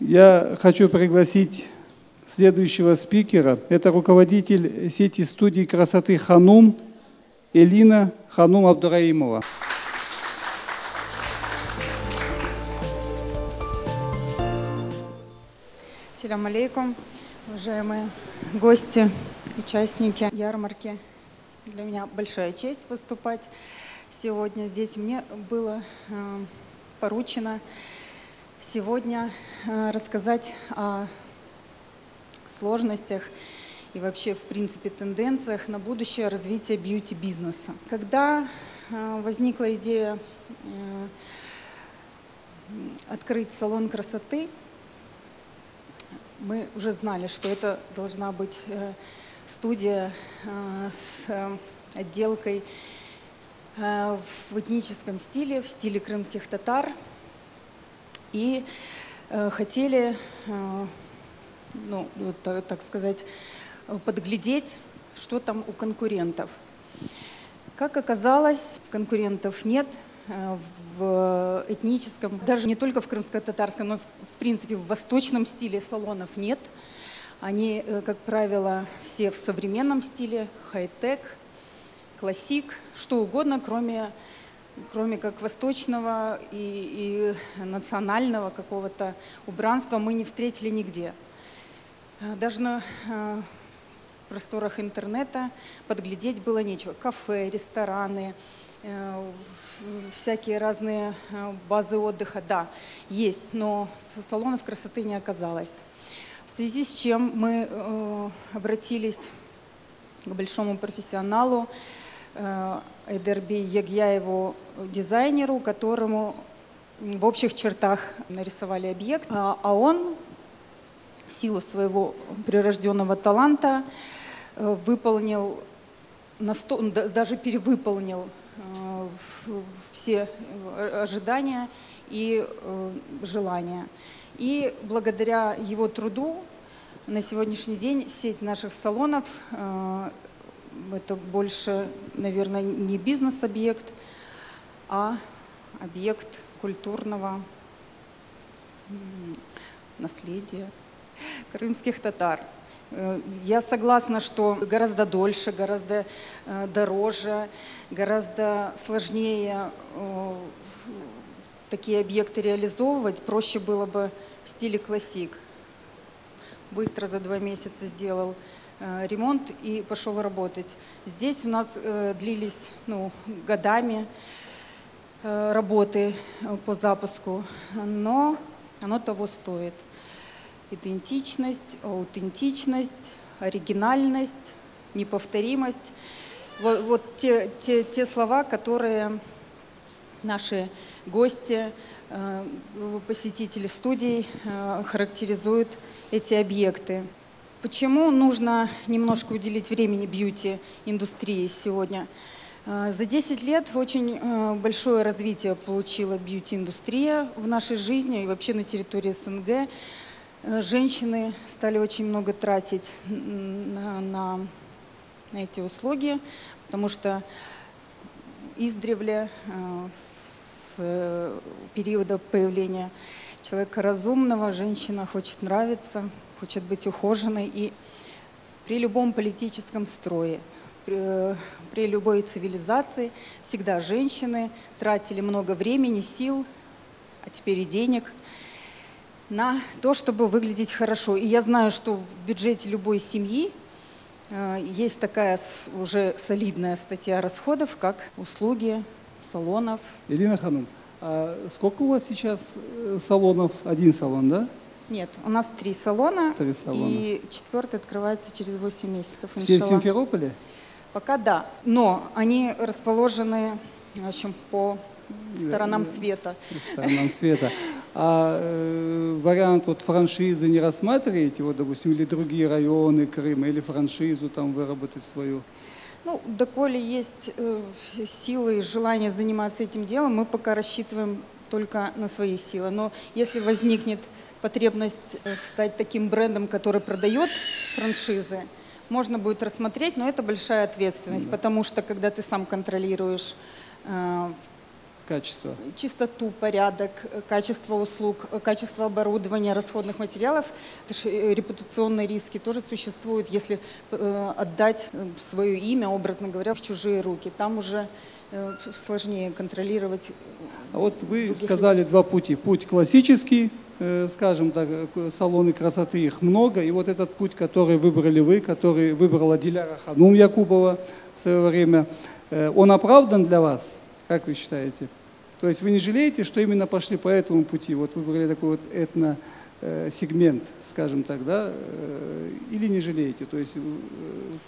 Я хочу пригласить следующего спикера. Это руководитель сети студий красоты «Ханум» Элина Ханум Абдураимова. Ассаляму алейкум, уважаемые гости, участники ярмарки. Для меня большая честь выступать сегодня здесь. Мне было поручено сегодня рассказать о сложностях и вообще, в принципе, тенденциях на будущее развития бьюти-бизнеса. Когда возникла идея открыть салон красоты, мы уже знали, что это должна быть студия с отделкой в этническом стиле, в стиле крымских татар. И хотели, ну, так сказать, подглядеть, что там у конкурентов. Как оказалось, конкурентов нет. В этническом, даже не только в крымско-татарском, но в принципе в восточном стиле салонов нет. Они, как правило, все в современном стиле, хай-тек, классик, что угодно, кроме как восточного и национального какого-то убранства мы не встретили нигде. Даже на просторах интернета подглядеть было нечего. Кафе, рестораны, всякие разные базы отдыха, да, есть, но салонов красоты не оказалось. В связи с чем мы обратились к большому профессионалу Эдерби Ягьяеву, дизайнеру, которому в общих чертах нарисовали объект, а он в силу своего прирожденного таланта выполнил, даже перевыполнил все ожидания и желания. И благодаря его труду на сегодняшний день сеть наших салонов это больше, наверное, не бизнес-объект, а объект культурного наследия крымских татар. Я согласна, что гораздо дольше, гораздо дороже, гораздо сложнее такие объекты реализовывать. Проще было бы в стиле классик. Быстро за 2 месяца сделал ремонт и пошел работать. Здесь у нас длились годами работы по запуску, но оно того стоит. Идентичность, аутентичность, оригинальность, неповторимость. Вот те слова, которые наши гости, посетители студий характеризуют эти объекты. Почему нужно немножко уделить времени бьюти-индустрии сегодня? За 10 лет очень большое развитие получила бьюти-индустрия в нашей жизни и вообще на территории СНГ. Женщины стали очень много тратить на эти услуги, потому что издревле, с периода появления человека разумного, женщина хочет нравиться, хочет быть ухоженной. И при любом политическом строе, при любой цивилизации всегда женщины тратили много времени, сил, а теперь и денег на то, чтобы выглядеть хорошо. И я знаю, что в бюджете любой семьи есть такая уже солидная статья расходов, как услуги салонов. Элина Ханум, а сколько у вас сейчас салонов? 1 салон, да? Нет, у нас 3 салона. 3 салона. И 4-й открывается через 8 месяцев. Все в Симферополе? Пока да. Но они расположены, в общем, по сторонам света. Сторонам света. А вариант франшизы не рассматриваете, допустим, или другие районы Крыма, или франшизу там выработать свою? Ну, доколе есть силы и желание заниматься этим делом, мы пока рассчитываем только на свои силы. Но если возникнет потребность стать таким брендом, который продает франшизы, можно будет рассмотреть, но это большая ответственность, потому что когда ты сам контролируешь качество? Чистоту, порядок, качество услуг, качество оборудования, расходных материалов. Это же репутационные риски тоже существуют, если отдать свое имя, образно говоря, в чужие руки. Там уже сложнее контролировать. А вот вы сказали два пути. Путь классический, скажем так, салоны красоты, их много. И вот этот путь, который выбрали вы, который выбрала Диляра Ханум Якубова в свое время, он оправдан для вас, как вы считаете? То есть вы не жалеете, что именно пошли по этому пути, вот выбрали такой вот этносегмент, скажем так, да, или не жалеете? То есть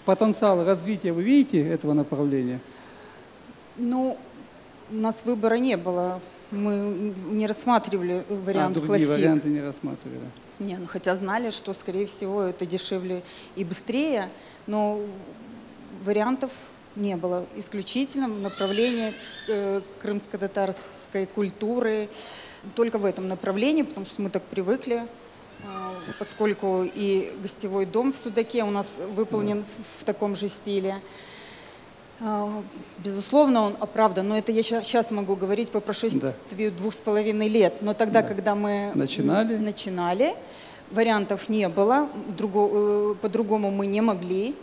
потенциал развития вы видите этого направления? Ну, у нас выбора не было. Мы не рассматривали вариант другие классик. варианты не рассматривали? Не, ну хотя знали, что, скорее всего, это дешевле и быстрее, но вариантов не было. Исключительно направление крымско-татарской культуры, только в этом направлении, потому что мы так привыкли, поскольку и гостевой дом в Судаке у нас выполнен в таком же стиле. Безусловно, он оправдан, но это я сейчас могу говорить по прошествии 2,5 лет. Но тогда, когда мы начинали, вариантов не было, по-другому мы не могли.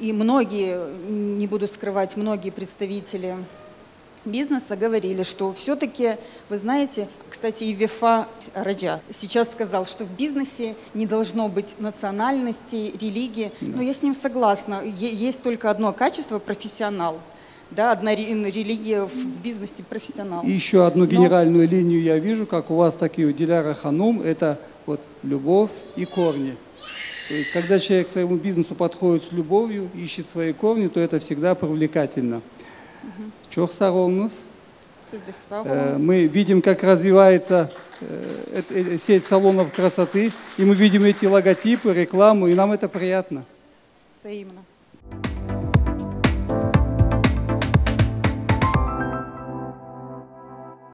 И многие, не буду скрывать, многие представители бизнеса говорили, что все-таки, вы знаете, кстати, и Вефа Раджа сейчас сказал, что в бизнесе не должно быть национальности, религии. Да. Но я с ним согласна. Есть только одно качество – профессионал. Да, одна религия в бизнесе – профессионал. И еще одну генеральную линию я вижу, как у вас, так и у Диляра Ханум, это вот любовь и корни. То есть, когда человек к своему бизнесу подходит с любовью, ищет свои корни, то это всегда привлекательно. Чох сағолыңыз. Мы видим, как развивается сеть салонов красоты, и мы видим эти логотипы, рекламу, и нам это приятно. Взаимно.